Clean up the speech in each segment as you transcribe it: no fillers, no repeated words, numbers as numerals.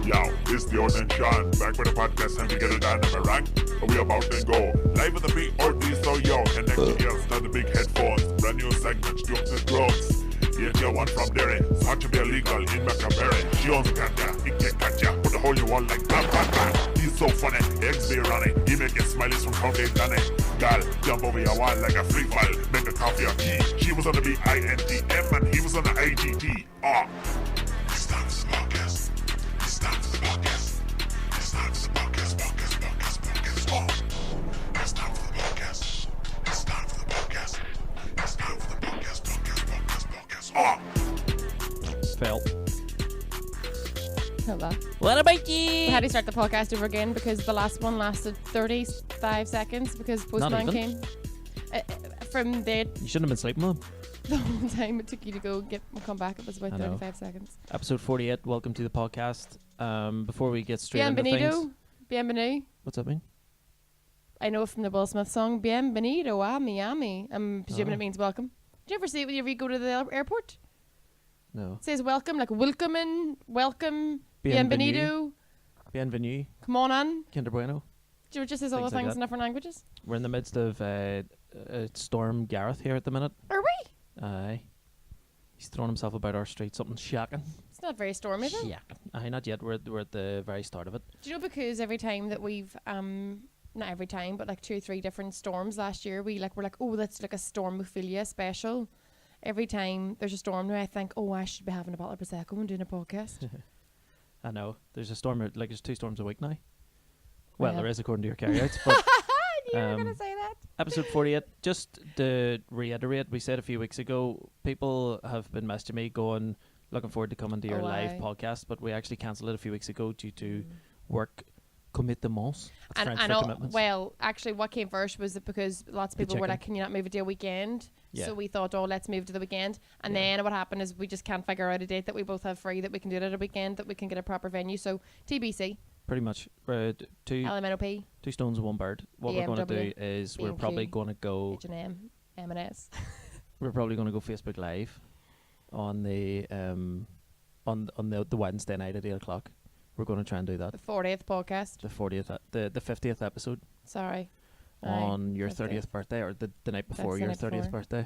Yo, it's the old and Sean, back with the podcast and we get it done, am I right? But we about to go live with the beat or so yo, connect your ears to the big headphones, brand new segments, jokes and drugs. Here's your one from Derry, it's hard to be illegal in Macaberry. She owns Katya, he can't catch ya, put the hole you want like bam, bam, bam. He's so funny, eggs be running, he make it smileys from County Danny. Gal, jump over your wall like a free fall, make a coffee or tea. She was on the BINTM and he was on the IGT. It's time for the podcast. It's time for the podcast. It's time for the podcast. It's time for the podcast. It's time for the podcast. It's time for the podcast. Phil. Hello. What about you? We had to start the podcast over again because the last one lasted 35 seconds because Postman came. From the You shouldn't have been sleeping on. The whole time it took you to go come back, it was about 35 seconds. Episode 48. Welcome to the podcast. Before we get straight into things. Bienvenido. What's that mean? I know from the Will Smith song, Bienvenido a Miami. I'm presuming it means welcome. Do you ever see it whenever you go to the airport? No. It says welcome, like welcome, bienvenido. Bienvenue. Come on in. Kinder bueno. Do you just says all the things in different languages? We're in the midst of Storm Gareth here at the minute. Are we? Aye. He's throwing himself about our street, something shocking. It's not very stormy though. Shocking. Aye, not yet. We're at the very start of it. Do you know, because every time that we've not every time, but like 2 or 3 different storms last year, we're like, oh, that's like a Stormophilia special. Every time there's a storm now, I think, oh, I should be having a bottle of Prosecco and doing a podcast. I know. There's a storm, like there's 2 storms a week now. Well, there is according to your carryouts. But you were going to say that. Episode 48. Just to reiterate, we said a few weeks ago, people have been messaging me going, looking forward to coming to your live podcast, but we actually cancelled it a few weeks ago due to work commitments. That's French for commitments. Well, actually, what came first was that because lots of people were like, can you not move it to a weekend? Yeah. So we thought, oh, let's move to the weekend. And then what happened is we just can't figure out a date that we both have free that we can do it at a weekend, that we can get a proper venue. So TBC. Pretty much. 2 LMNOP. 2 stones with 1 bird. What we're going to do is we're probably going to go H&M, M&S. We're probably going to go Facebook Live on the the Wednesday night at 8 o'clock. We're going to try and do that. The 40th podcast. The 40th, the 50th episode. Sorry. On your 30th birthday, or the night before your 30th birthday.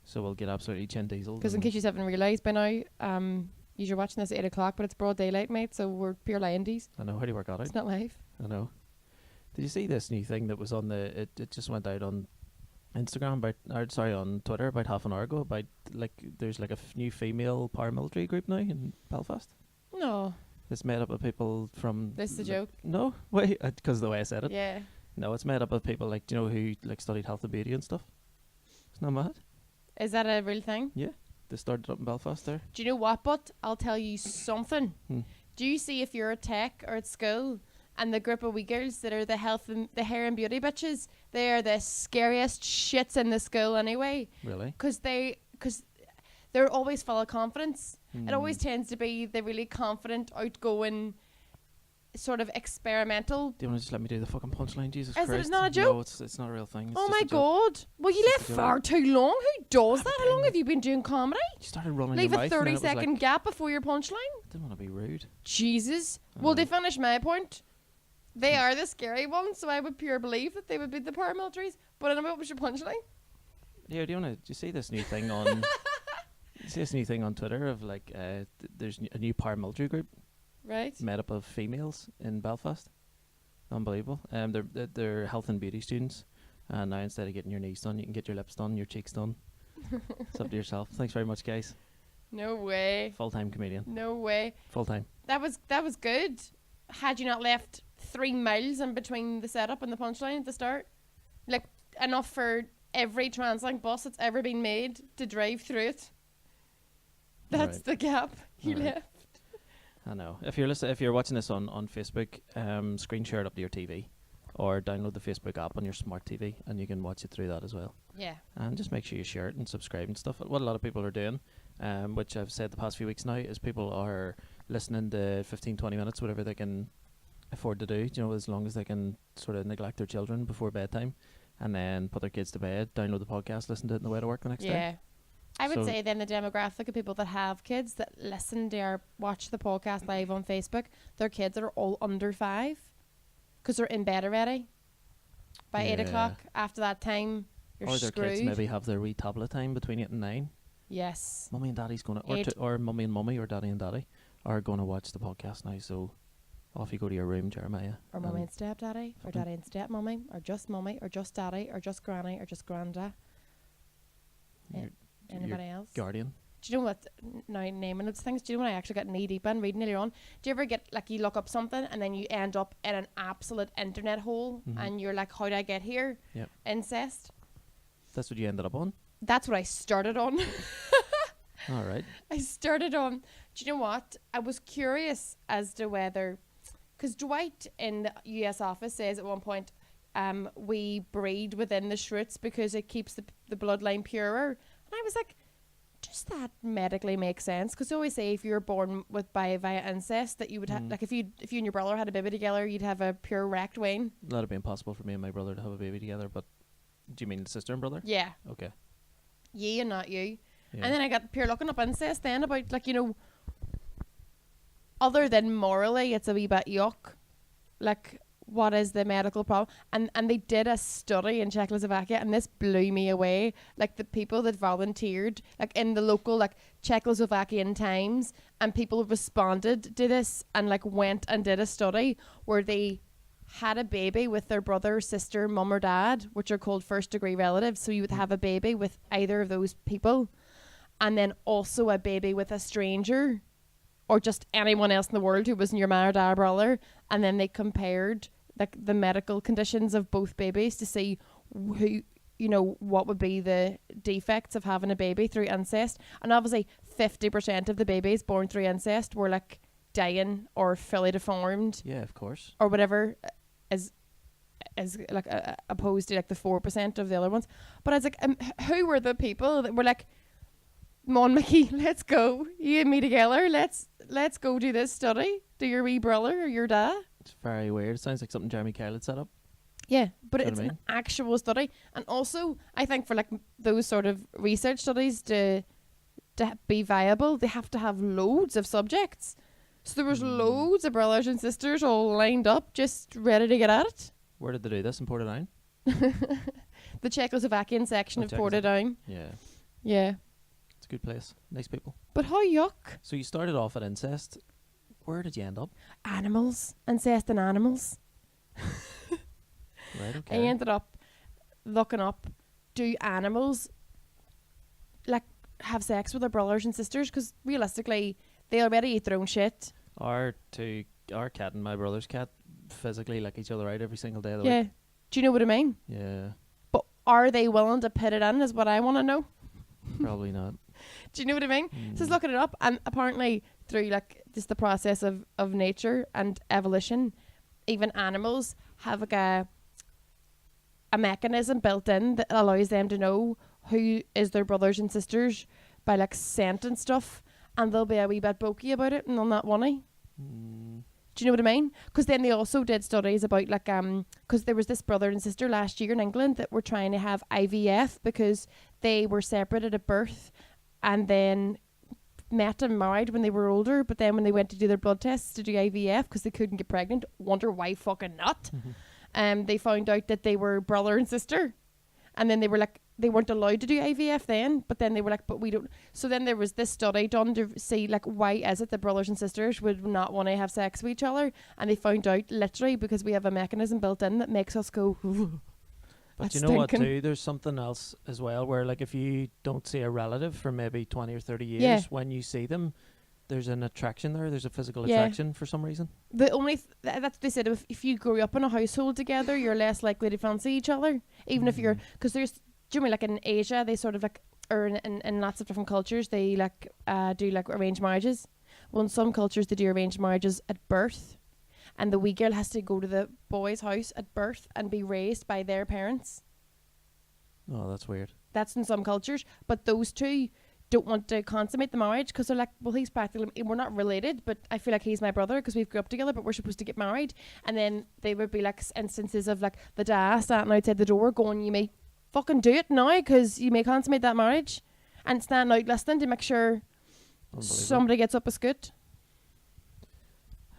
So we'll get absolutely chin diesel. Because in case you haven't realised by now, you're watching this at 8 o'clock, but it's broad daylight, mate, so we're pure lionies. I know. How do you work that out? It's not live. I know. Did you see this new thing that was on it just went out on Instagram on Twitter about half an hour ago about like there's like a new female paramilitary group now in Belfast? No. It's made up of people from... This is a joke? No, wait, because of the way I said it. Yeah. No, it's made up of people like, do you know, who like studied health and beauty and stuff? Isn't that mad? Is that a real thing? Yeah. They started up in Belfast there. Do you know what, but I'll tell you something. Do you see if you're at tech or at school and the group of wee girls that are the hair and beauty bitches, they are the scariest shits in the school anyway. Really? Because they're always full of confidence. It always tends to be the really confident, outgoing, sort of experimental. Do you want to just let me do the fucking punchline? Jesus Christ. Is it not a joke? No, it's not a real thing. It's oh my God. Well, you left far too long. Who does that? How long have you been doing comedy? You started running Leave your a mouth 30-second gap before your punchline. I didn't want to be rude. Jesus. Well, they finish my point. They are the scary ones, so I would pure believe that they would be the paramilitaries. But anyway, what was your punchline? Yeah, do you see this new thing on... See this new thing on Twitter of like there's a new paramilitary group, right? Made up of females in Belfast. Unbelievable. They're health and beauty students, and now instead of getting your knees done, you can get your lips done, your cheeks done. It's up to yourself. Thanks very much, guys. No way. Full-time comedian. No way. Full-time. That was good. Had you not left 3 miles in between the setup and the punchline at the start, like enough for every Translink bus that's ever been made to drive through it. That's the gap you left. I know. If you're watching this on Facebook, screen share it up to your TV, or download the Facebook app on your smart TV, and you can watch it through that as well. Yeah. And just make sure you share it and subscribe and stuff. What a lot of people are doing, which I've said the past few weeks now, is people are listening to 15-20 minutes, whatever they can afford to do. You know, as long as they can sort of neglect their children before bedtime, and then put their kids to bed, download the podcast, listen to it on the way to work the next day. I would So- say then the demographic of people that have kids that listen to or watch the podcast live on Facebook, their kids are all under 5 because they're in bed already. By 8 Yeah. o'clock, after that time, you're Or their screwed. kids maybe have their wee tablet time between 8 and 9. Yes. Mummy and daddy's going to, Eight. or mummy and mummy, or daddy and daddy are going to watch the podcast now. So off you go to your room, Jeremiah. Or mummy and stepdaddy, or daddy and stepmummy, or just daddy, or just granny, or just granda. Your- Anybody else? Guardian. Do you know what? Now naming those things. Do you know when I actually got knee deep in reading earlier on? Do you ever get like you look up something and then you end up in an absolute internet hole and you're like, how did I get here? Yep. Incest. That's what you ended up on. That's what I started on. All right. I started on. Do you know what? I was curious as to whether, because Dwight in the U.S. office says at one point, we breed within the shroots because it keeps the bloodline purer. And I was like, does that medically make sense? Because they always say if you're born via incest that you would have, like if you and your brother had a baby together, you'd have a pure rect Wayne. That'd be impossible for me and my brother to have a baby together. But do you mean sister and brother? Yeah. Okay. Ye and not you. Yeah. And then I got pure looking up incest then about like, you know, other than morally it's a wee bit yuck. Like, what is the medical problem? And they did a study in Czechoslovakia and this blew me away. Like the people that volunteered like in the local like Czechoslovakian Times, and people responded to this and like went and did a study where they had a baby with their brother, sister, mum or dad, which are called first degree relatives. So you would have a baby with either of those people, and then also a baby with a stranger or just anyone else in the world who wasn't your mother, dad, or brother. And then they compared like the medical conditions of both babies to see who, you know, what would be the defects of having a baby through incest. And obviously 50% of the babies born through incest were like dying or fully deformed Yeah, of course. or whatever, is like opposed to like the 4% of the other ones. But I was like, who were the people that were like, come on, Mickey, let's go, you and me together, let's go do this study, do your wee brother or your dad. It's very weird. It sounds like something Jeremy Kyle had set up. Yeah, but Do you know it's what I an actual study. And also I think for like those sort of research studies to be viable, they have to have loads of subjects. So there was loads of brothers and sisters all lined up just ready to get at it. Where did they do this? In Portadown? The Czechoslovakian section of Portadown. Yeah. Yeah. It's a good place. Nice people. But how yuck. So you started off at incest. Where did you end up? Animals. Incest in animals. Right, I okay. ended up looking up, do animals like have sex with their brothers and sisters? Because realistically, they already eat their own shit. Our cat and my brother's cat physically lick each other out every single day of the Yeah. week. Do you know what I mean? Yeah. But are they willing to put it in is what I want to know. Probably not. Do you know what I mean? So I was looking it up, and apparently through like just the process of nature and evolution, even animals have like a mechanism built in that allows them to know who is their brothers and sisters by like scent and stuff, and they'll be a wee bit bokey about it and they'll not want to. Do you know what I mean? Because then they also did studies about like because there was this brother and sister last year in England that were trying to have IVF because they were separated at birth and then met and married when they were older, but then when they went to do their blood tests to do IVF because they couldn't get pregnant, wonder why fucking not, they found out that they were brother and sister, and then they were like, they weren't allowed to do IVF then, but then they were like, but we don't. So then there was this study done to see like, why is it that brothers and sisters would not want to have sex with each other? And they found out literally because we have a mechanism built in that makes us go, But that's you know what stinking. too? There's something else as well where like if you don't see a relative for maybe 20 or 30 years, Yeah. when you see them, there's an attraction there. There's a physical Yeah. attraction for some reason. The only that's what they said, if you grew up in a household together, you're less likely to fancy each other, even if you're, because there's, do you mean like in Asia they sort of like, or in lots of different cultures they like do like arranged marriages. Well, in some cultures they do arranged marriages at birth, and the wee girl has to go to the boy's house at birth and be raised by their parents. Oh, that's weird. That's in some cultures, but those two don't want to consummate the marriage because they're like, well, he's practically, we're not related, but I feel like he's my brother because we've grew up together, but we're supposed to get married. And then they would be like instances of like the dad standing outside the door going, you may fucking do it now because you may consummate that marriage. and stand out listening to make sure somebody gets up a scoot.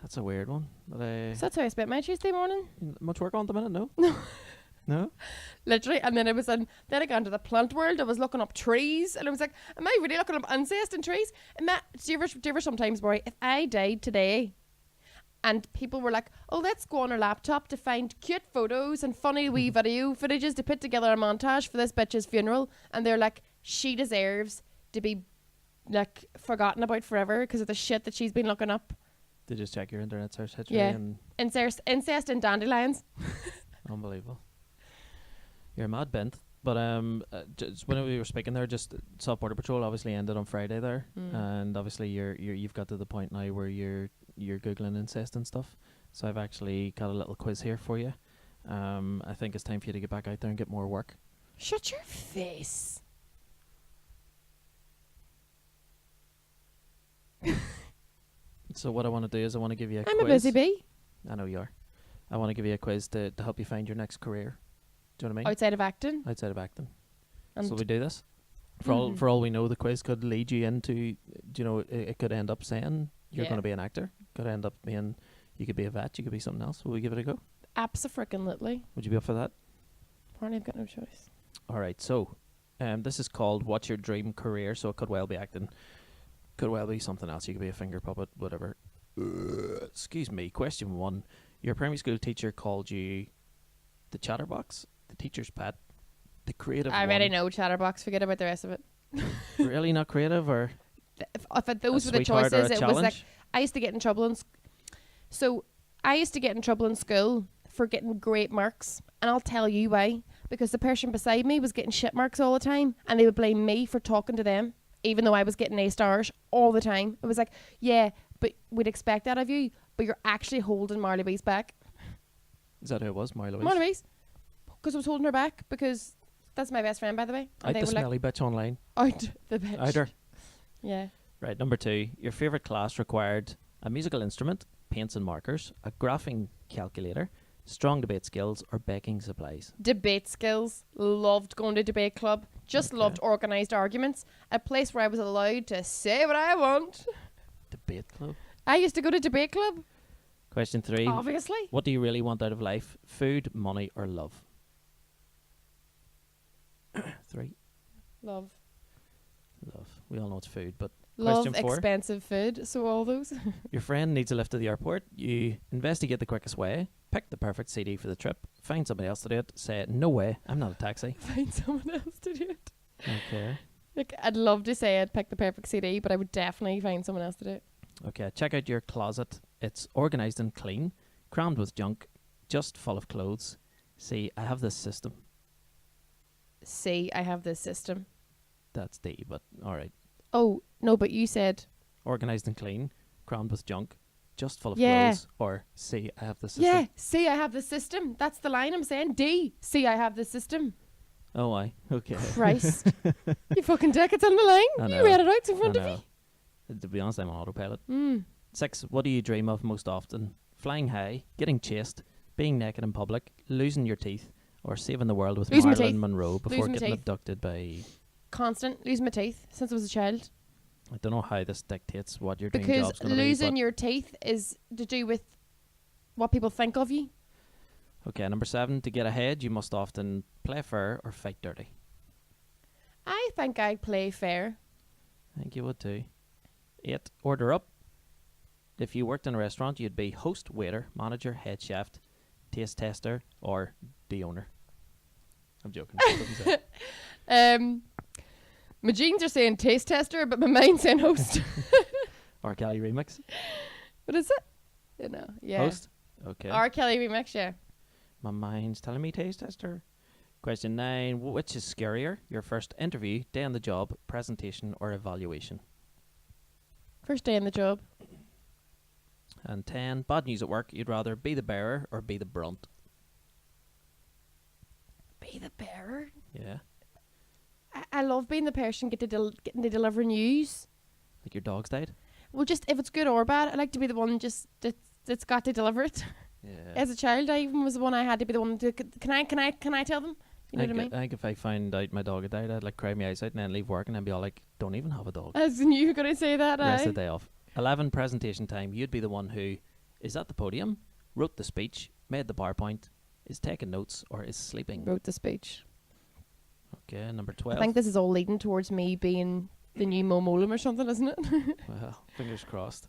That's a weird one. But, So that's how I spent my Tuesday morning. much work on the minute? No. No. Literally, and then then I got into the plant world. I was looking up trees, and I was like, am I really looking up insects and trees? And Matt, do you ever sometimes worry, if I died today and people were like, oh, let's go on our laptop to find cute photos and funny wee video footages to put together a montage for this bitch's funeral, and they're like, she deserves to be like forgotten about forever because of the shit that she's been looking up. To just check your internet search history. Yeah. And Incest and dandelions. unbelievable. You're mad bent. But just when we were speaking there, just South Border Patrol obviously ended on Friday there, and obviously you've got to the point now where you're googling incest and stuff. So I've actually got a little quiz here for you. I think it's time for you to get back out there and get more work. Shut your face. So what I want to do is I want to give you a quiz. I'm a busy bee. I know you are. I want to give you a quiz to help you find your next career. Do you know what I mean? Outside of acting. Outside of acting. And So we do this. For all we know, the quiz could lead you into, it could end up saying you're going to be an actor. Could end up being, you could be a vet, you could be something else. Will we give it a go? Abso-frickin-lutely. Would you be up for that? Apparently I've got no choice. All right. So, this is called What's Your Dream Career? So it could well be acting. Could well be something else. You could be a finger puppet, whatever. Excuse me. Question 1. Your primary school teacher called you the chatterbox, the teacher's pet, the creative I already know Chatterbox. Forget about the rest of it. Really not creative, or If those were the sweetheart or a choices, it was challenge? like I used to get in trouble So I used to get in trouble in school for getting great marks, and I'll tell you why. Because the person beside me was getting shit marks all the time, and they would blame me for talking to them, even though I was getting A stars all the time. It was like, yeah, but we'd expect that of you, but you're actually holding Marley's back. Is that who it was, Marley? Marley's, because I was holding her back, because that's my best friend, by the way. And Out they the were like, smelly bitch online. out the bitch. Out her. Yeah. Right, number 2. Your favourite class required a musical instrument, paints and markers, a graphing calculator, strong debate skills, or baking supplies. Debate skills. Loved going to debate club. Just loved organised arguments. A place where I was allowed to say what I want. Debate club. I used to go to debate club. Question 3. Obviously. What do you really want out of life? Food, money, or love? 3. Love. Love. We all know it's food, but Love question 4. expensive food. So all those. Your friend needs a lift to the airport. You investigate the quickest way, pick the perfect CD for the trip, find somebody else to do it, say, no way, I'm not a taxi. Find someone else to do it. Okay. Like, I'd love to say I'd pick the perfect CD, but I would definitely find someone else to do it. Okay, check out your closet. It's organised and clean, crammed with junk, just full of clothes. See, I have this system. See, I have this system. That's D, but alright. Oh, no, but you said... Organised and clean, crammed with junk, just full of Yeah. clothes. Or C, I have this system. Yeah, see, I have the system. That's the line I'm saying. D, see, I have the system. Oh, aye. Okay. Christ. You fucking dick, it's on the line. I You know. read it out in front I of know. me. To be honest, I'm on autopilot. 6, what do you dream of most often? Flying high, getting chased, being naked in public, losing your teeth, or saving the world with Losing my Marilyn teeth. Monroe before Losing my getting teeth. abducted by... Constant. Losing my teeth since I was a child. I don't know how this dictates what your dream Because job's going to be. losing but your teeth is to do with what people think of you. Okay, number 7, to get ahead, you must often play fair or fight dirty. I think I'd play fair. I think you would too. 8, order up. If you worked in a restaurant, you'd be host, waiter, manager, head chef, taste tester, or the owner. I'm joking. Doesn't say. My jeans are saying taste tester, but my mind's saying host. R. Kelly remix. What is it? You know, yeah. Host? Okay. R. Kelly remix, yeah. My mind's telling me taste tester. Question 9. Which is scarier? Your first interview, day on the job, presentation, or evaluation? First day in the job. And 10. Bad news at work. You'd rather be the bearer or be the brunt? Be the bearer. Yeah. I love being the person getting to deliver news. Like your dog's died? Well, just if it's good or bad, I like to be the one just that's got to deliver it. Yeah. As a child, I even was the one I had to be the one to. Can I tell them? You know what I mean? I think if I found out my dog had died, I'd like cry my eyes out and then leave work and then be all like, don't even have a dog. As in you were going to say that, Rest of the day off. 11 presentation time. You'd be the one who is at the podium, wrote the speech, made the PowerPoint, is taking notes, or is sleeping. Wrote the speech. Okay, number 12. I think this is all leading towards me being the new Mo Molam or something, isn't it? Well, fingers crossed.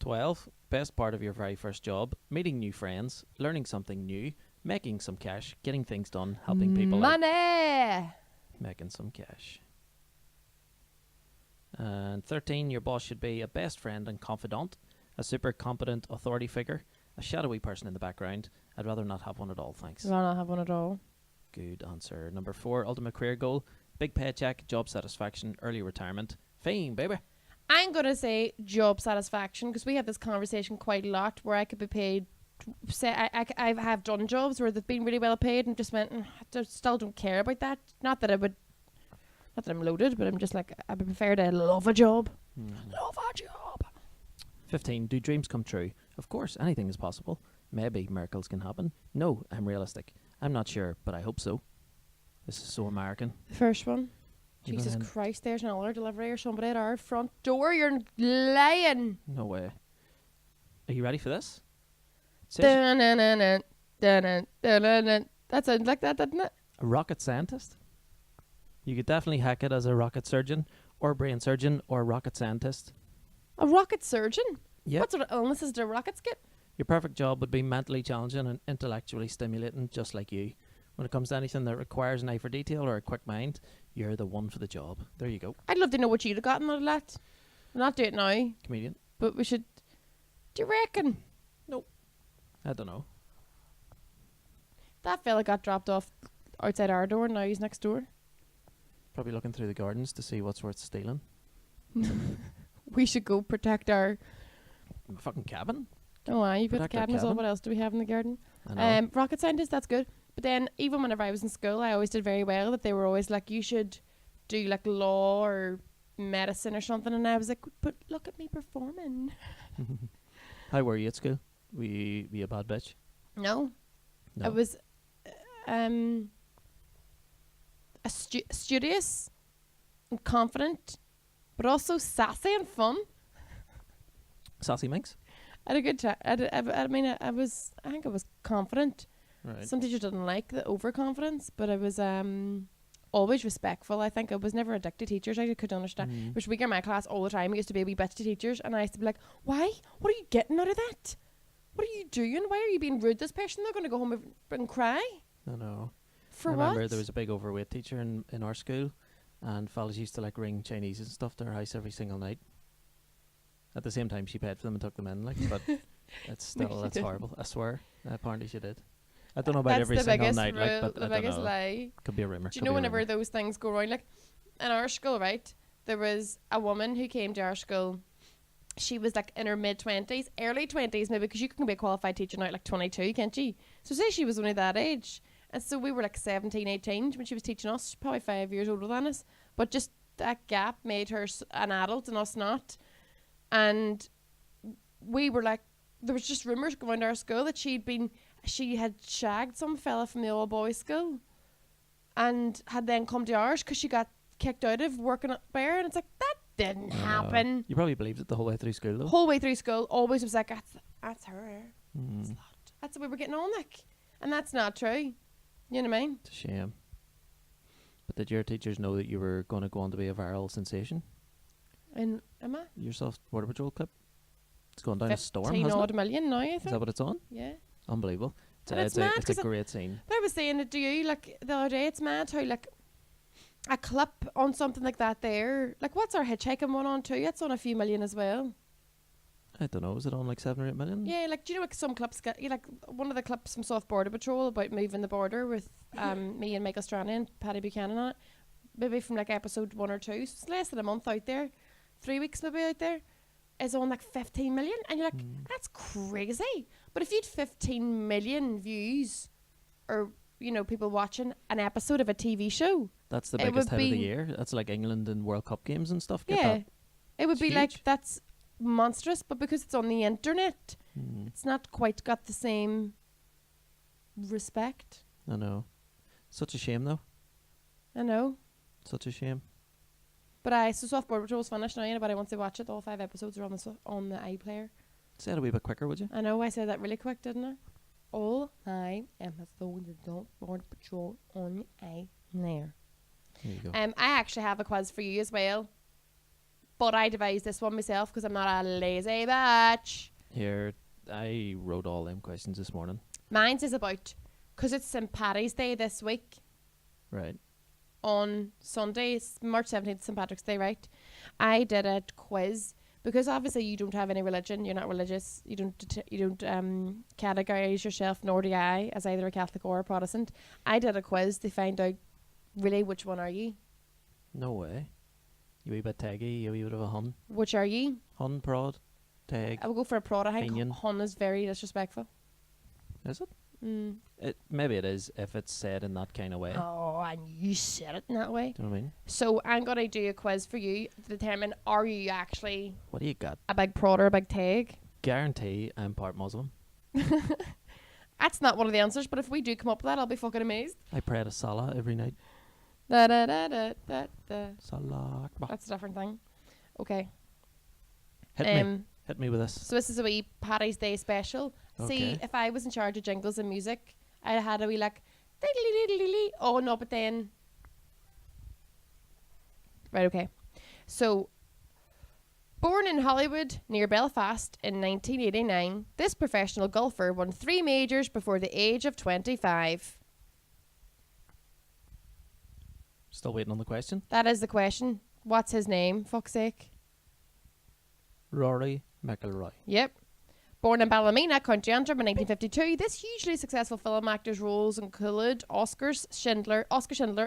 12. Best part of your very first job. Meeting new friends, learning something new, making some cash, getting things done, helping people out. Money! Making some cash. And 13. Your boss should be a best friend and confidant, a super competent authority figure, a shadowy person in the background. I'd rather not have one at all, thanks. I'd rather not have one at all. Good answer. Number 4. Ultimate career goal. Big paycheck, job satisfaction, early retirement. Fame, baby. I'm going to say job satisfaction because we have this conversation quite a lot where I could be paid. Say I have done jobs where they've been really well paid and just went, I still don't care about that. Not that I'm loaded, but I'm just like, I would prefer to love a job. Love a job. 15. Do dreams come true? Of course, anything is possible. Maybe miracles can happen. No, I'm realistic. I'm not sure, but I hope so. This is so American. The first one. You Jesus know, Christ, there's an order delivery or somebody at our front door. You're lying. No way. Are you ready for this? That sounds like that, doesn't it? A rocket scientist? You could definitely hack it as a rocket surgeon, or brain surgeon, or rocket scientist. A rocket surgeon? Yep. What sort of illnesses do rockets get? Your perfect job would be mentally challenging and intellectually stimulating, just like you. When it comes to anything that requires an eye for detail or a quick mind, you're the one for the job. There you go. I'd love to know what you'd have gotten out of that. We'll not do it now, Comedian? but we should. Do you reckon? I don't know. That fella got dropped off outside our door and now he's next door. Probably looking through the gardens to see what's worth stealing. We should go protect our. My fucking cabin? Oh, you've got the Protect our cabin as well. cabin. What else do we have in the garden? I know. Rocket scientist, that's good. But then, even whenever I was in school, I always did very well. That they were always like, you should do like law or medicine or something. And I was like, but look at me performing. How were you at school? Were you a bad bitch? No. No. I was studious and confident, but also sassy and fun. Sassy minx? I had a good chat. I think I was confident. Right. Some teachers didn't like the overconfidence, but I was always respectful. I think I was never a dick to teachers. I couldn't understand. Which we get in my class all the time. We used to be a wee bitch to teachers, and I used to be like, why? What are you getting out of that? What are you doing? Why are you being rude to this person? They're going to go home and cry. I know. For I what? remember there was a big overweight teacher in our school, and fellas used to like ring Chinese and stuff to her house every single night. At the same time, she paid for them and took them in, like, but it's still, that's horrible. I swear. Apparently she did. I don't know about That's every the single biggest night, like, but the I don't biggest know. lie. Could be a rumour. Do you know whenever those things go around? Like, in our school, right, there was a woman who came to our school. She was like in her mid-20s, early 20s maybe, because you can be a qualified teacher now at like 22, can't you? So say she was only that age. And so we were like 17, 18 when she was teaching us. She's probably 5 years older than us. But just that gap made her an adult and us not. And we were like, there was just rumours going to our school that she had shagged some fella from the all boys school and had then come to ours because she got kicked out of working at Bear. And it's like, that didn't happen. You probably believed it the whole way through school, though. Whole way through school, always was like, that's her. Mm. That's the way we're getting on, like. And that's not true. You know what I mean? It's a shame. But did your teachers know that you were going to go on to be a viral sensation? And am I? Your Soft Water Patrol clip? It's going down a storm, 15 hasn't odd it? million now, I think. Is that what it's on? Yeah. Unbelievable. And it's mad it's 'cause a great scene. But I was saying it to you, like, the other day, it's mad how, like, a clip on something like that there, like, what's our hitchhiking one on too? It's on a few million as well. I don't know. Is it on like 7 or 8 million? Yeah, like, do you know, like, some clips get, like, one of the clips from Soft Border Patrol about moving the border with me and Michael Stranahan and Paddy Buchanan on it, maybe from, like, episode 1 or 2, so it's less than a month out there, 3 weeks maybe out there, is on, like, 15 million, and you're like, that's crazy. But if you'd 15 million views, or, you know, people watching an episode of a TV show, That's the it biggest would hit of the be- year. That's like England and World Cup games and stuff. Get yeah, that? it would It's be like, huge. that's monstrous, but because it's on the internet, Mm, it's not quite got the same respect. I know. Such a shame, though. I know. Such a shame. But so Soft Border Patrol's finished now. Anybody wants to watch it? All 5 episodes are on the iPlayer. Say it a wee bit quicker, would you? I know I said that really quick, didn't I? All 5 episodes of Soft Border Patrol on the iPlayer. There you go. I actually have a quiz for you as well. But I devised this one myself because I'm not a lazy bitch. Here, I wrote all them questions this morning. Mine's is about, because it's St. Paddy's Day this week. Right. On Sunday, it's March 17th, St. Patrick's Day, right? I did a quiz because obviously you don't have any religion, you're not religious, you don't categorize yourself, nor do I, as either a Catholic or a Protestant. I did a quiz to find out really which one are you. No way. You wee bit taggy, you wee bit of a hun. Which are you? Hun, prod, tag. I will go for a prod. I think Opinion. hun is very disrespectful. Is it? Mm. Maybe it is if it's said in that kind of way. Oh, and you said it in that way. Do you know what I mean? So I'm going to do a quiz for you to determine, are you actually What do you got? a big prod or a big tag? Guarantee I'm part Muslim. That's not one of the answers, but if we do come up with that, I'll be fucking amazed. I pray at a salah every night. Da, da, da, da, da, da. Salah Akbar. That's a different thing. Okay. Hit me. Hit me with this. So this is a wee Paddy's Day special. See, Okay. if I was in charge of jingles and music, I had a wee like, diddly-diddly-diddly. Oh no, but then. Right, okay. So, born in Hollywood near Belfast in 1989, this professional golfer won 3 majors before the age of 25. Still waiting on the question. That is the question. What's his name? Fuck's sake. Rory McIlroy. Yep. Born in Ballymena, County Antrim in 1952, this hugely successful film actor's roles include Oscar Schindler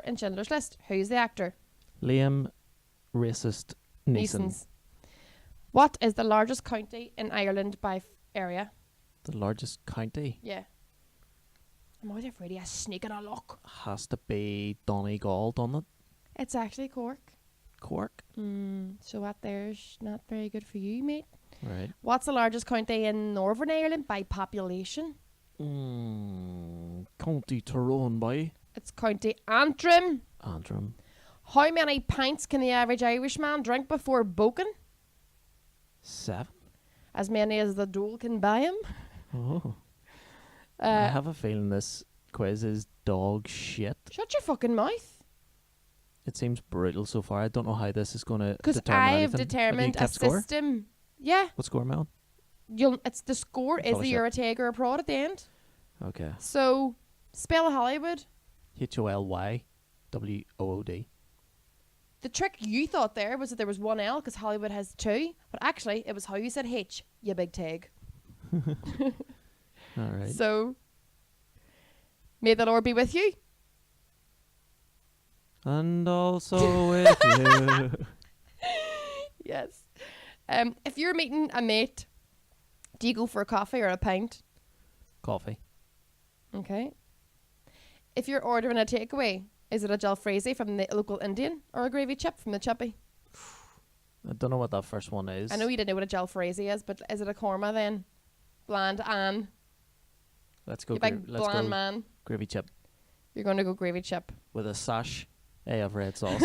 in Schindler's List. Who's the actor? Liam Racist Neeson. Neeson's. What is the largest county in Ireland by area? The largest county Yeah. I'm always afraid of a snake in a lock. has to be Donegal, doesn't it? It's actually Cork. Cork. So what there's not very good for you, mate. Right. What's the largest county in Northern Ireland by population? County Tyrone by It's County Antrim. Antrim. How many pints can the average Irishman drink before boking? 7. As many as the dole can buy him. Oh. I have a feeling this quiz is dog shit. Shut your fucking mouth. It seems brutal so far. I don't know how this is going to Because determine I have anything. determined you a kept score? system. Yeah. What score am I on? It's the score is Full of the shit. you're a tag or a prod at the end. Okay. So, spell Hollywood. HOLYWOOD. The trick you thought there was that there was one L because Hollywood has 2. But actually, it was how you said H, you big tag. All right. So, may the Lord be with you. And also with you. Yes. If you're meeting a mate, do you go for a coffee or a pint? Coffee. Okay. If you're ordering a takeaway, is it a jalfrezi from the local Indian or a gravy chip from the chippy? I don't know what that first one is. I know you didn't know what a jalfrezi is, but is it a korma then? Bland Anne. Let's go. You big Let's bland go. man. Gravy chip You're going to go gravy chip. with a sash of red sauce.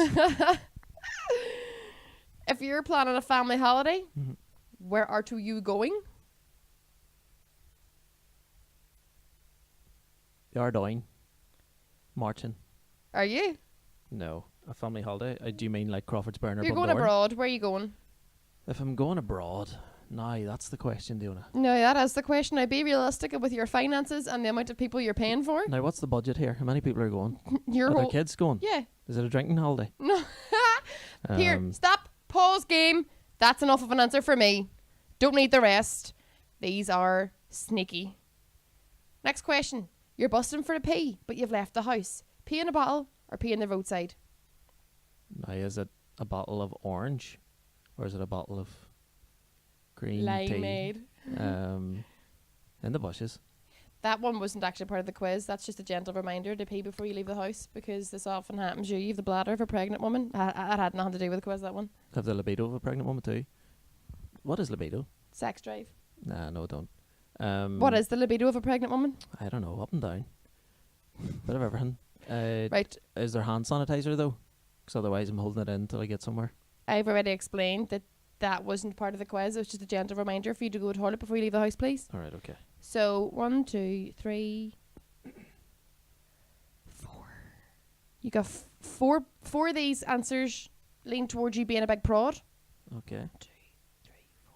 If you're planning a family holiday, Mhm. where are to you going? Yardoyne. Marching. Are you? No. A family holiday? Do you mean like Crawfordsburn or You're going Bundoran? abroad. Where are you going? If I'm going abroad, now that's the question, Diona. No, that is the question. Now be realistic with your finances and the amount of people you're paying for. Now what's the budget here? How many people are going? Your Are there whole kids going? yeah. Is it a drinking holiday? No. Here, stop. Pause game. That's enough of an answer for me. Don't need the rest. These are sneaky. Next question. You're busting for a pee, but you've left the house. Pee in a bottle or pee in the roadside? Now is it a bottle of orange, or is it a bottle of green tea? Limeade. In the bushes. That one wasn't actually part of the quiz. That's just a gentle reminder to pee before you leave the house because this often happens. You have the bladder of a pregnant woman. That had nothing to do with the quiz, that one. Have the libido of a pregnant woman too. What is libido? Sex drive. Nah, no, don't. What is the libido of a pregnant woman? I don't know. Up and down. Bit of everything. Right. Is there hand sanitizer though? Because otherwise I'm holding it in until I get somewhere. I've already explained that wasn't part of the quiz. It was just a gentle reminder for you to go to the toilet before you leave the house, please. All right, okay. So 1, 2, 3, 4. You got four of these answers lean towards you being a big prod. Okay. 2, 3, 4,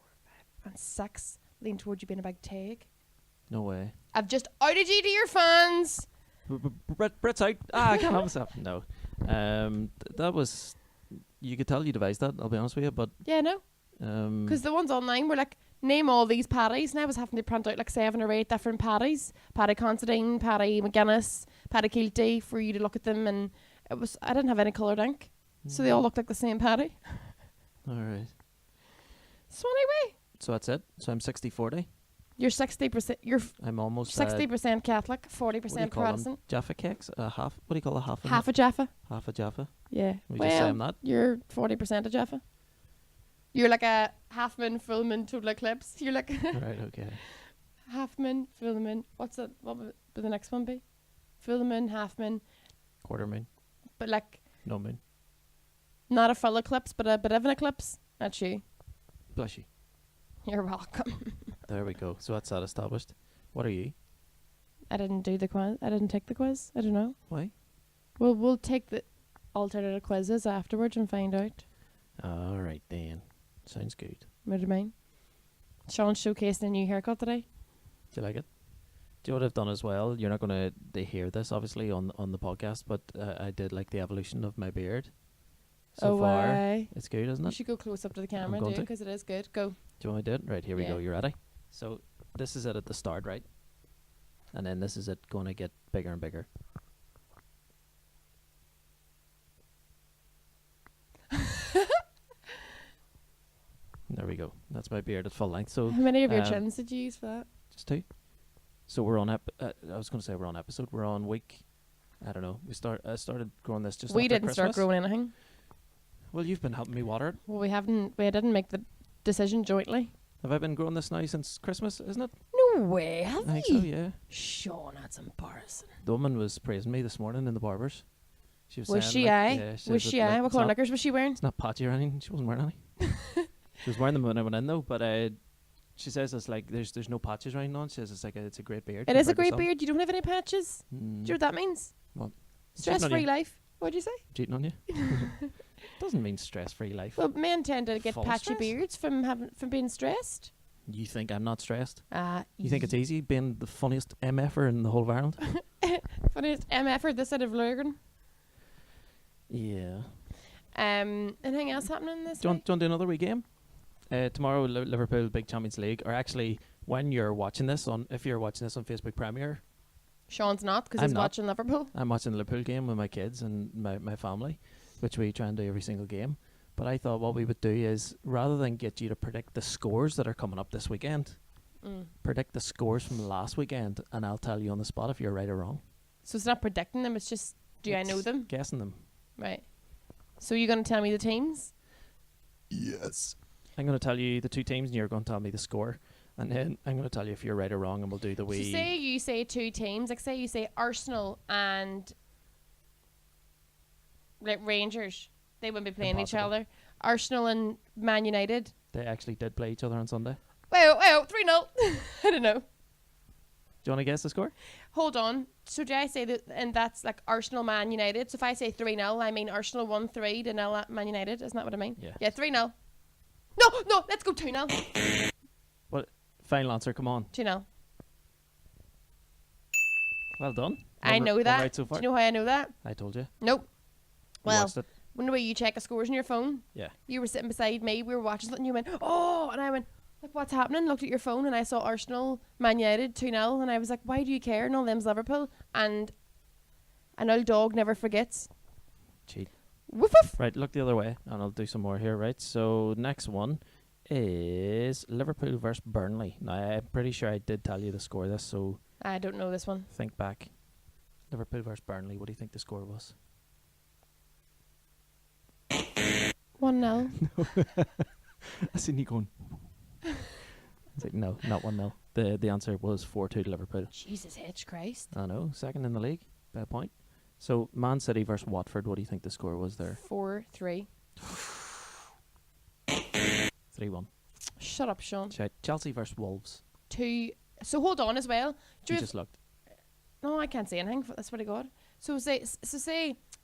5, and 6 lean towards you being a big tag. No way. I've just outed you to your fans. Brett's out. I can't help myself. No. That was... You could tell you devised that, I'll be honest with you, but... Yeah, no. Because the ones online were like, name all these patties, and I was having to print out like 7 or 8 different patties. Paddy Considine, Paddy McGuinness, Paddy Keelty, for you to look at them, and I didn't have any coloured ink, so they all looked like the same patty. All right. So anyway. So that's it. So I'm 60-40. You're 60%. I'm almost 60% Catholic, 40% what do you call Protestant. them? Jaffa cakes? Half. What do you call a half? Half a Jaffa. Half a Jaffa. Yeah. We just say I'm Well, not. you're 40% of Jaffa. You're like a half moon, full moon, total eclipse. You're like Right. Okay. half moon, full moon. What's that? What would the next one be? Full moon, half moon, Quarter moon. but like No moon. not a full eclipse, but a bit of an eclipse. That's you. Bless you. You're welcome. There we go. So that's that established. What are you? I didn't do the quiz. I didn't take the quiz. I don't know. Why? Well, we'll take the alternative quizzes afterwards and find out. All right then. Sounds good. What do you mean? Sean's showcasing a new haircut today. Do you like it? Do you know what I've done as well? You're not going to hear this, obviously, on the podcast, but I did like the evolution of my beard. So far, why? it's good, isn't You it? should go close up to the camera and going do it to. because it is good. Go. Do you want me to do it? Right, here we Yeah. go. You ready? So this is it at the start, right? And then this is it going to get bigger and bigger. There we go. That's my beard at full length. So How many of your um, chins did you use for that? just 2. So we're on I was going to say we're on episode. We're on week. I don't know. I started growing this just We after didn't start Christmas. growing anything. Well, you've been helping me water it. Well, we didn't make the decision jointly. Have I been growing this now since Christmas? Isn't it? No way, have I think you? so. Yeah. Sean, that's embarrassing. The woman was praising me this morning in the barbers. She was, Was saying, she like, aye? yeah, she Was said she that, aye? like, What it's colour not- knickers was she wearing? It's not patchy or anything. She wasn't wearing any. She was wearing them when I went in though, but she says it's like there's no patches right now. She says it's like it's a great beard. It is a compared to great some. beard. You don't have any patches. Do you know what that means? What? Stress-free you. life. What'd you say? Cheating on you. Doesn't mean stress-free life. Well, men tend to get Full patchy stress. beards from being stressed. You think I'm not stressed? You You think it's easy being the funniest MFer in the whole of Ireland? funniest MFer this side of Lurgan. Yeah. Anything else happening this Do you week? want to do another wee game? Tomorrow, Liverpool Big Champions League, or actually, when you're watching this if you're watching this on Facebook Premiere, Sean's not because I'm he's not. watching Liverpool. I'm watching the Liverpool game with my kids and my family, which we try and do every single game. But I thought what we would do is, rather than get you to predict the scores that are coming up this weekend, predict the scores from last weekend, and I'll tell you on the spot if you're right or wrong. So it's not predicting them. It's just I know It's them? Guessing them. Right. So you're going to tell me the teams? Yes. I'm going to tell you the 2 teams, and you're going to tell me the score. And then I'm going to tell you if you're right or wrong, and we'll do the So wee... say you say 2 teams. Like say you say Arsenal and like Rangers. They wouldn't be playing each Impossible. other. Arsenal and Man United. They actually did play each other on Sunday. Well, 3-0. I don't know. Do you want to guess the score? Hold on. So do I say that, and that's like Arsenal, Man United. So if I say 3-0, I mean Arsenal 1-3 to 0 at Man United. Isn't that what I mean? Yeah. Yeah, 3-0. No, let's go 2-0. What? Final answer, come on. 2-0. Well done. I know One that. right so far. Do you know how I know that? I told you. Nope. You Well, watched it. when the way you check the scores on your phone, Yeah. you were sitting beside me, we were watching something, you went, oh, and I went, like, what's happening? Looked at your phone, and I saw Arsenal, Man United, 2-0, and I was like, why do you care? And all them's Liverpool, and an old dog never forgets. Cheat. Woof woof. Right, look the other way, and I'll do some more here, right? So, next one is Liverpool versus Burnley. Now, I'm pretty sure I did tell you the score of this, so I don't know this one. think back. Liverpool versus Burnley, what do you think the score was? 1-0. I seen you going. It's like, no, not 1-0. The answer was 4-2 to Liverpool. Jesus H. Christ. I know, second in the league by a point. So, Man City versus Watford, what do you think the score was there? 4-3. 3-1. Shut up, Sean. Chelsea versus Wolves. 2. So hold on as well. You just looked. No, I can't say anything. That's what I got. So say,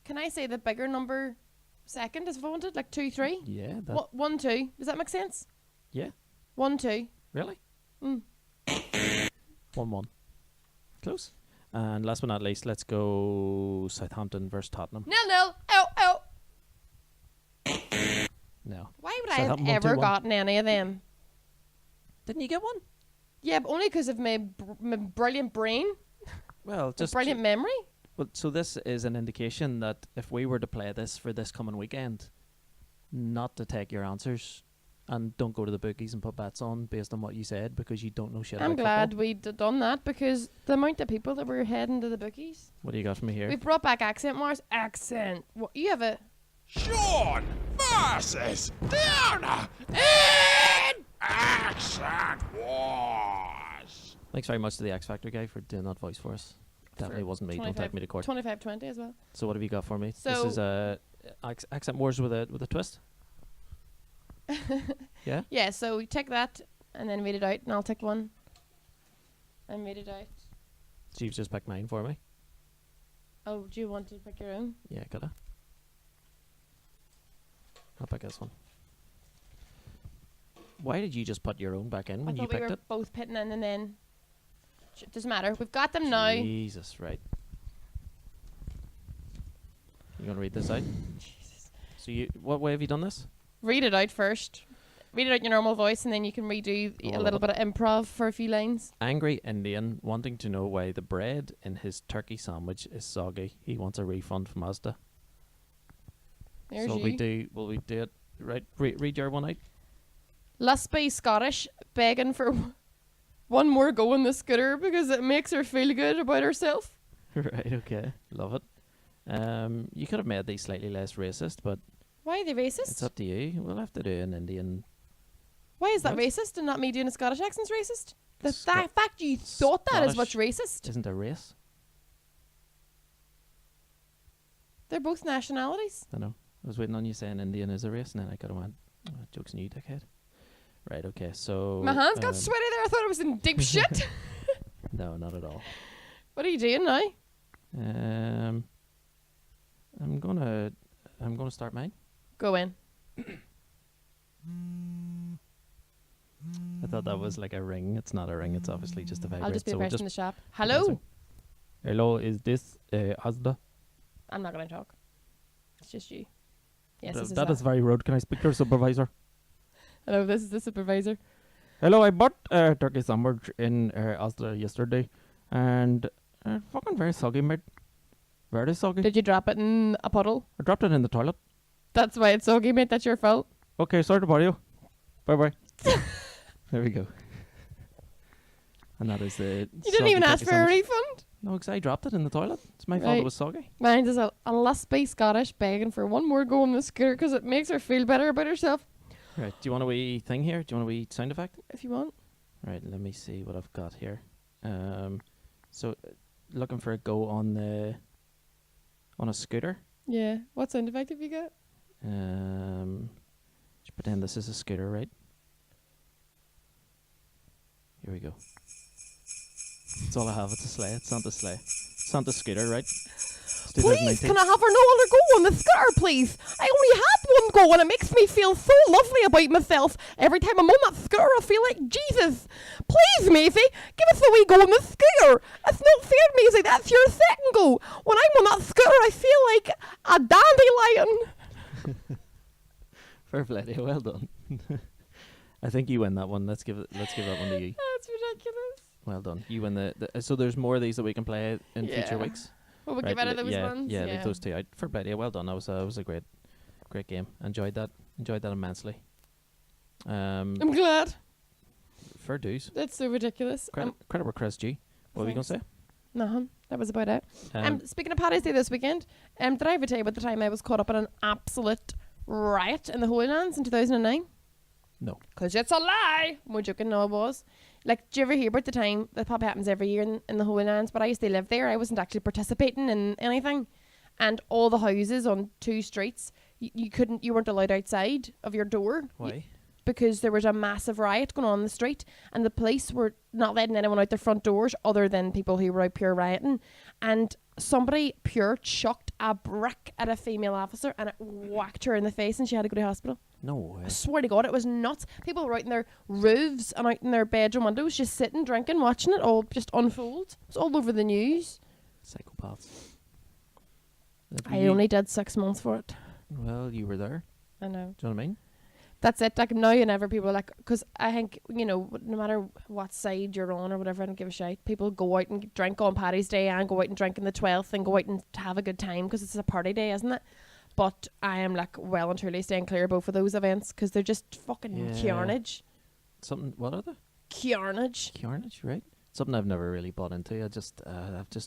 can I say the bigger number second as if I wanted? Like 2-3? Yeah. What, 1-2. Does that make sense? Yeah. 1-2. Really? 1-1. Close. And last but not least, let's go Southampton versus Tottenham. 0-0. Oh. No. Why would I have ever gotten any of them? Didn't you get one? Yeah, but only because of my brilliant brain. Well, just brilliant memory. Well, so this is an indication that if we were to play this for this coming weekend, not to take your answers and don't go to the bookies and put bets on based on what you said because you don't know shit I'm about glad football. we'd done that because the amount of people that were heading to the bookies. What do you got for me here? We've brought back Accent Wars. Accent. What, you have a... Sean versus Dana in Accent Wars. Thanks very much to the X Factor guy for doing that voice for us. Definitely wasn't me. Don't take me to court. 25-20 as well. So what have you got for me? So this is Accent Wars with a twist. Yeah? Yeah, so we take that and then read it out, and I'll take one and read it out. So you've just picked mine for me? Oh, do you want to pick your own? Yeah, gotta. I'll pick this one. Why did you just put your own back in when you I thought we picked were it? both pitting in and then... Doesn't matter. We've got them now. Jesus, right. You gonna read this out? Jesus. So what way have you done this? Read it out first. Read it out in your normal voice and then you can redo Oh, a little bit of improv for a few lines. Angry Indian wanting to know why the bread in his turkey sandwich is soggy. He wants a refund from Asda. There's so you. will we do it right? Read your one out. Lusby Scottish begging for one more go on the scooter because it makes her feel good about herself. Right, okay. Love it. You could have made these slightly less racist, but Why are they racist? it's up to you. We'll have to do an Indian. Why is that What? racist and not me doing a Scottish accent's racist? The Scot- fact you thought that is what's Scottish racist. Isn't a race? They're both nationalities. I know. I was waiting on you saying Indian is a race, and then I could have went, joke's on you, dickhead. Right, okay, so... My hands got sweaty there. I thought I was in deep shit. No, not at all. What are you doing now? I'm gonna start mine. Go in. I thought that was like a ring. It's not a ring. It's obviously just a vibrate. I'll just be a so we'll person in the shop. answer. Hello? Hello, is this Asda? I'm not going to talk. It's just you. Yes, this is That is very rude. Can I speak to your supervisor? Hello, this is the supervisor. Hello, I bought a turkey sandwich in Asda yesterday, and fucking very soggy, mate. Very soggy. Did you drop it in a puddle? I dropped it in the toilet. That's why it's soggy, mate. That's your fault. Okay, sorry to bother you. Bye bye. There we go. And that is the. You didn't even ask for a refund? No, because I dropped it in the toilet. It's my fault Right. it was soggy. Mine is a lusty Scottish begging for one more go on the scooter because it makes her feel better about herself. Right. Do you want a wee thing here? Do you want a wee sound effect? If you want. Right. Let me see what I've got here. So looking for a go on a scooter. Yeah. What sound effect have you got? Just pretend this is a scooter, right? Here we go. That's all I have. It's a sleigh. It's not the sleigh. It's not the scooter, right? It's Please, 2019. can I have her no other go on the scooter, please? I only had one go and it makes me feel so lovely about myself. Every time I'm on that scooter, I feel like Jesus. Please, Maisie, give us a wee go on the scooter. It's not fair, Maisie. That's your second go. When I'm on that scooter, I feel like a dandelion. Fair play to you. Well done. I think you win that one. Let's give that one to you. That's ridiculous. Well done. You win the so there's more of these that we can play in future Yeah. weeks. Well, we'll Right, give out of those yeah, ones. Yeah, leave those two out. Fair play to you. Well done. That was a great game. Enjoyed that immensely. I'm glad. Fair dues. That's so ridiculous. Credit where credit's due. What were you going to say? No, that was about it. Speaking of Paddy's Day this weekend, did I ever tell you about the time I was caught up in an absolute riot in the Holy Lands in 2009? No. Because it's a lie. We're joking, no, it was. Like, do you ever hear about the time that probably happens every year in the Holy Lands? But I used to live there. I wasn't actually participating in anything. and all the houses on 2 streets, you weren't allowed outside of your door. Why? Because there was a massive riot going on in the street, and the police were not letting anyone out their front doors other than people who were out pure rioting. And somebody pure chucked a brick at a female officer and it whacked her in the face, and she had to go to hospital. No way. I swear to God, it was nuts. People were out in their roofs and out in their bedroom windows just sitting, drinking, watching it all just unfold. It was all over the news. Psychopaths. I only did 6 months for it. Well, you were there. I know. Do you know what I mean? That's it. Like, now and ever, people are like, because I think, you know, no matter what side you're on or whatever, I don't give a shit. People go out and drink on Paddy's Day and go out and drink on the 12th and go out and have a good time because it's a party day, isn't it? But I am like well and truly staying clear of both of those events because they're just fucking carnage. Something, what are they? Carnage. Carnage, right? Something I've never really bought into. I've just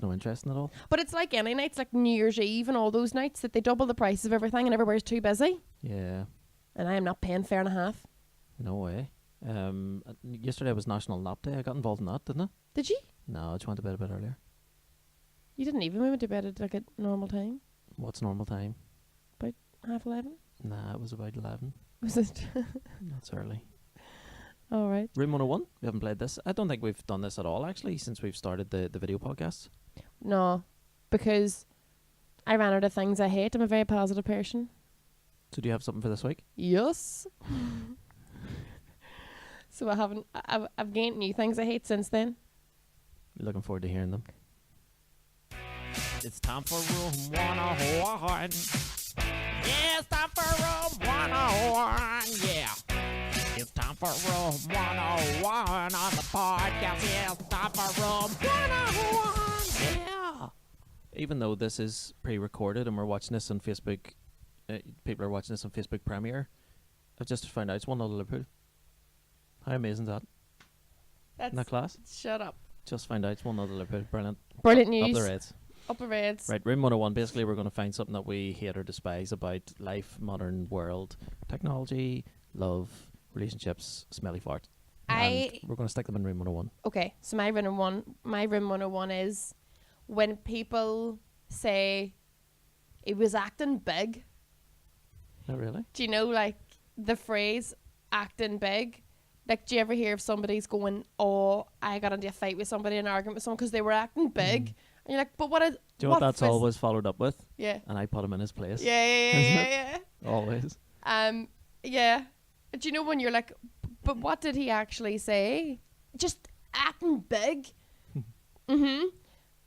no interest in it all. But it's like any nights, like New Year's Eve and all those nights that they double the price of everything and everywhere's too busy. Yeah. And I am not paying fair and a half. No way. Yesterday was National Nap Day. I got involved in that, didn't I? Did you? No, I just went to bed a bit earlier. You didn't even went to bed at like a normal time? What's normal time? About 11:30? Nah, it was about 11. Was it? That's early. All right. Room 101. We haven't played this. I don't think we've done this at all, actually, since we've started the video podcast. No, because I ran out of things I hate. I'm a very positive person. So do you have something for this week? Yes. So I haven't. I've gained new things I hate since then. Looking forward to hearing them. It's time for Room 101. Yeah, it's time for Room 101. Yeah. It's time for Room 101 on the podcast. Yeah, it's time for Room 101. Yeah. Even though this is pre-recorded and we're watching this on Facebook, people are watching this on Facebook Premiere, I've just found out it's 1-0 Liverpool. How amazing is that? Isn't that class? Shut up. Just found out it's 1-0 Liverpool. Brilliant. Brilliant Up news. the Reds. Up the Reds. Right, Room 101. Basically, we're going to find something that we hate or despise about life, modern world, technology, love, relationships, smelly fart. And we're going to stick them in Room 101. Okay, so my room 101 is when people say it was acting big. Not really? Do you know, like, the phrase acting big? Like, do you ever hear if somebody's going, oh, I got into a fight with somebody, an argument with someone because they were acting big? And you're like, but what is... Do you know what that's always followed up with? Yeah. And I put him in his place. Yeah. Always. Yeah. Do you know when you're like, but what did he actually say? Just acting big. Mm-hmm.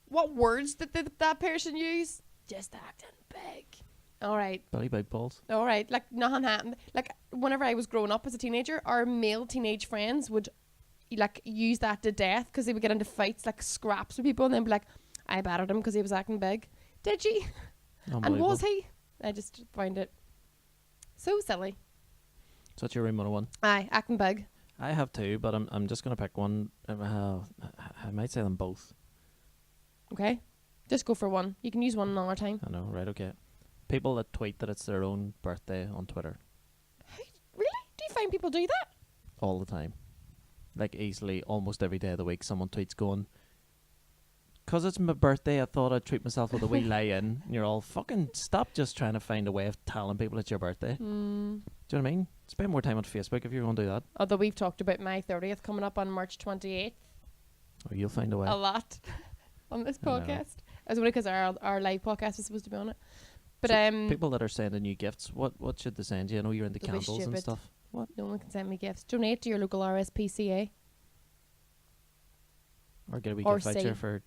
What words did that person use? Just acting big. All right. Belly big balls. All right. Like, nothing happened. Like, whenever I was growing up as a teenager, our male teenage friends would, like, use that to death because they would get into fights, like, scraps with people, and then be like, I battered him because he was acting big. Did you? And was he? I just find it so silly. So that's your Room 101. Aye, acting big. I have two, but I'm just going to pick one. I might say them both. Okay. Just go for one. You can use one another time. I know, right, okay. People that tweet that it's their own birthday on Twitter. Really? Do you find people do that? All the time. Like, easily, almost every day of the week, someone tweets going, "'Cause it's my birthday, I thought I'd treat myself with a wee lie-in." And you're all, fucking stop just trying to find a way of telling people it's your birthday. Do you know what I mean? Spend more time on Facebook if you're going to do that. Although we've talked about my 30th coming up on March 28th. Or you'll find a way. A lot on this podcast. It's only because our live podcast is supposed to be on it. But so people that are sending you gifts, what should they send you? I know you're into Don't be candles and stupid. stuff. What? No one can send me gifts. Donate to your local RSPCA. Or get a wee Or gift voucher C. for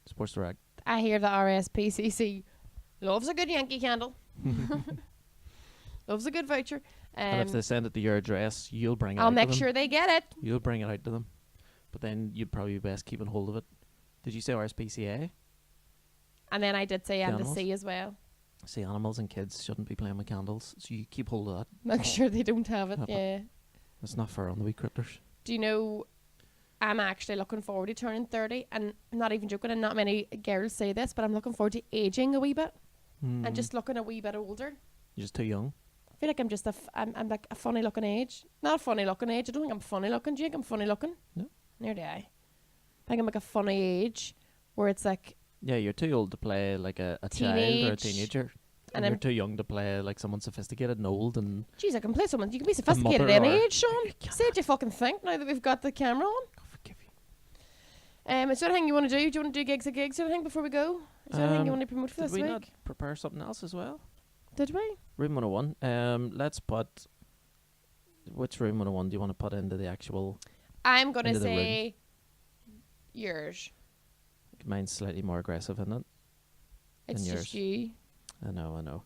Sports Direct. I hear the RSPCC loves a good Yankee candle. Loves a good voucher. And if they send it to your address, you'll bring it out I'll to make them. sure they get it. You'll bring it out to them. But then you'd probably be best keeping hold of it. Did you say RSPCA? And then I did say and the Animals? C as well. See, animals and kids shouldn't be playing with candles, so you keep hold of that. Make sure they don't have it. Have it. Yeah. It's not fair on the wee critters. Do you know, I'm actually looking forward to turning 30, and I'm not even joking, and not many girls say this, but I'm looking forward to aging a wee bit and just looking a wee bit older. You're just too young. I feel like I'm just I'm like a funny looking age. Not a funny looking age. I don't think I'm funny looking. Do you think I'm funny looking? No. Nearly I think I'm like a funny age where it's like Yeah, you're too old to play like a child or a teenager. And you're too young to play like someone sophisticated and old and... Jeez, I can play someone. You can be sophisticated at any age, Sean. Say what you fucking think now that we've got the camera on. I'll forgive you. Is there anything you want to do? Do you want to do gigs or anything before we go? Is there anything you want to promote for this week? Did we not prepare something else as well? Did we? Room 101. Let's put... Which Room 101 do you want to put into the actual... I'm going to say yours. Mine's slightly more aggressive, isn't it? It's just you. I know.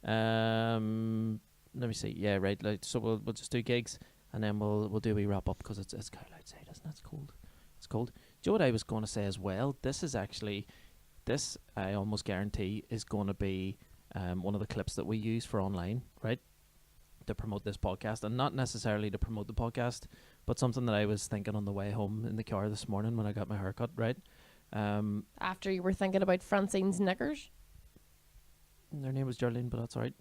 Let me see. Yeah, right. Like, so we'll just do gigs, and then we'll do a wee wrap up because it's cold outside, isn't it? It's cold. It's cold. Do you know what I was going to say as well? This I almost guarantee is going to be one of the clips that we use for online, right? To promote this podcast, and not necessarily to promote the podcast, but something that I was thinking on the way home in the car this morning when I got my haircut, right? After you were thinking about Francine's knickers. Her name was Geraldine, but that's all right.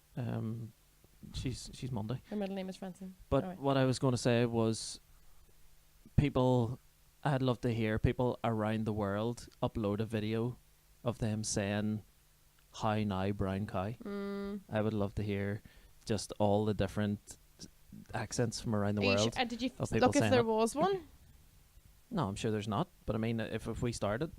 She's Monday. Her middle name is Francine. But what I was going to say was, I'd love to hear people around the world upload a video of them saying, "Hi now, brown cow." I would love to hear just all the different accents from around the world. Did you look if there was one? No, I'm sure there's not. But I mean, if we started,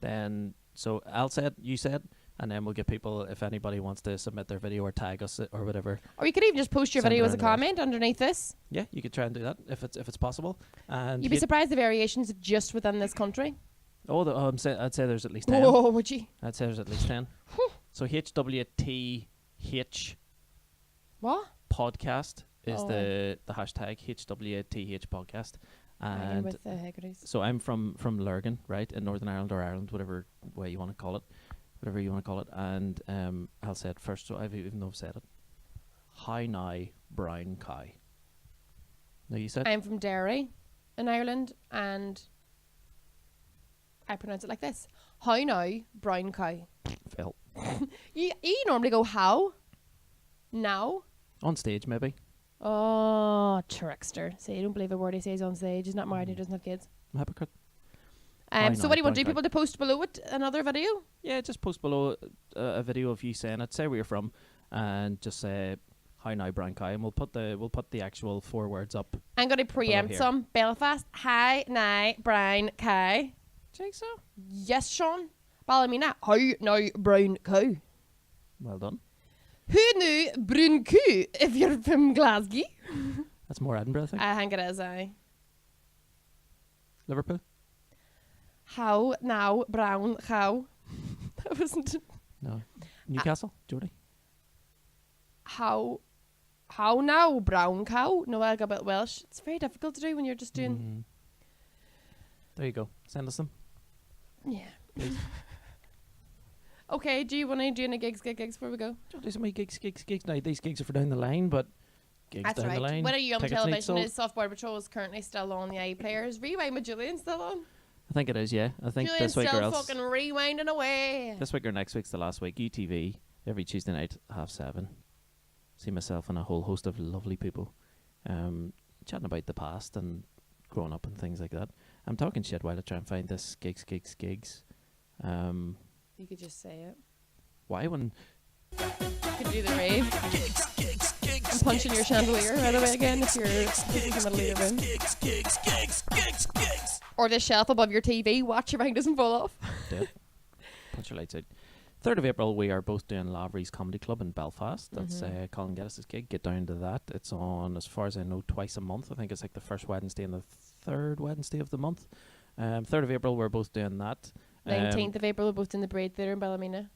then so I'll say it, you said. And then we'll get people, if anybody wants to submit their video or tag us or whatever. Or you could even just post your video as a comment underneath this. Yeah, you could try and do that if it's possible. And you'd be surprised the variations just within this country. I'd say there's at least 10. Oh, would you? I'd say there's at least 10. So HWTH what? podcast is the hashtag HWTH podcast. And with the Hegartys. So I'm from Lurgan, right, in Northern Ireland or Ireland, whatever way you want to call it. Whatever you want to call it, and I'll say it first, so even though I've said it. Hi now, brown cow. No, you said? I'm from Derry in Ireland, and I pronounce it like this. Hi now, brown cow. Phil. You normally go how? Now? On stage, maybe. Oh, trickster. See, I don't believe a word he says on stage. He's not married, he doesn't have kids. I'm a hypocrite. So what do you want to do? People to post below it another video? Yeah, just post below a video of you saying it. Say where you're from, and just say "Hi now, brown cow," and we'll put the actual 4 words up. I'm going to preempt some. Belfast. Hi now, brown cow. Do you think so? Yes, Sean. Ballymena. Hi now, brown cow. Well done. Who knew brown cow if you're from Glasgow? That's more Edinburgh, I think. It is, aye. Liverpool. How now, brown cow? That wasn't. No. Newcastle, Jody. How now, brown cow? No, I got a bit Welsh. It's very difficult to do when you're just doing. There you go. Send us them. Yeah. Okay. Do you want to do any gigs before we go? Don't do so many gigs. Now these gigs are for down the line, but gigs that's down right. the line. When are you on television? Is Soft Border Patrol is currently still on the iPlayers. Rewind with Julian still on. I think it is, yeah. I think Julian's this week or still else. Fucking rewinding away. This week or next week's the last week. UTV every Tuesday night, 7:30. See myself and a whole host of lovely people, chatting about the past and growing up and things like that. I'm talking shit while I try and find this gigs. You could just say it. Why when? You could do the rave. I'm punching your chandelier right away again if you're in the middle of your room. Or the shelf above your TV. Watch your ring doesn't fall off. Dead. Punch your lights out. 3rd of April, we are both doing Lavery's Comedy Club in Belfast. That's Colin Geddes' gig. Get down to that. It's on, as far as I know, twice a month. I think it's like the first Wednesday and the 3rd Wednesday of the month. 3rd of April, we're both doing that. 19th of April, we're both in the Braid Theatre in Ballymena.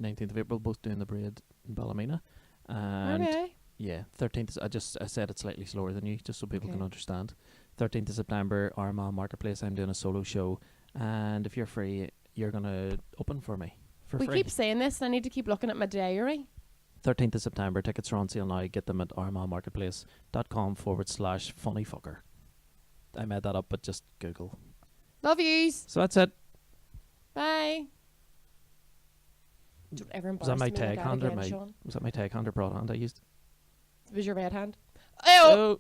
19th of April, both doing the Braid in Ballymena. And okay. Yeah, 13th. I said it slightly slower than you, just so people can understand. 13th of September, Armagh Marketplace. I'm doing a solo show, and if you're free, you're gonna open for me for free. We keep saying this, and I need to keep looking at my diary. 13th of September. Tickets are on sale now. Get them at armaghmarketplace.com/funnyfucker. I made that up, but just Google. Love yous. So that's it. Bye. Don't ever Was that my embarrass me tag like hand or again, my? Sean. Was that my tag hand or broad hand I used? It was your red hand. Oh.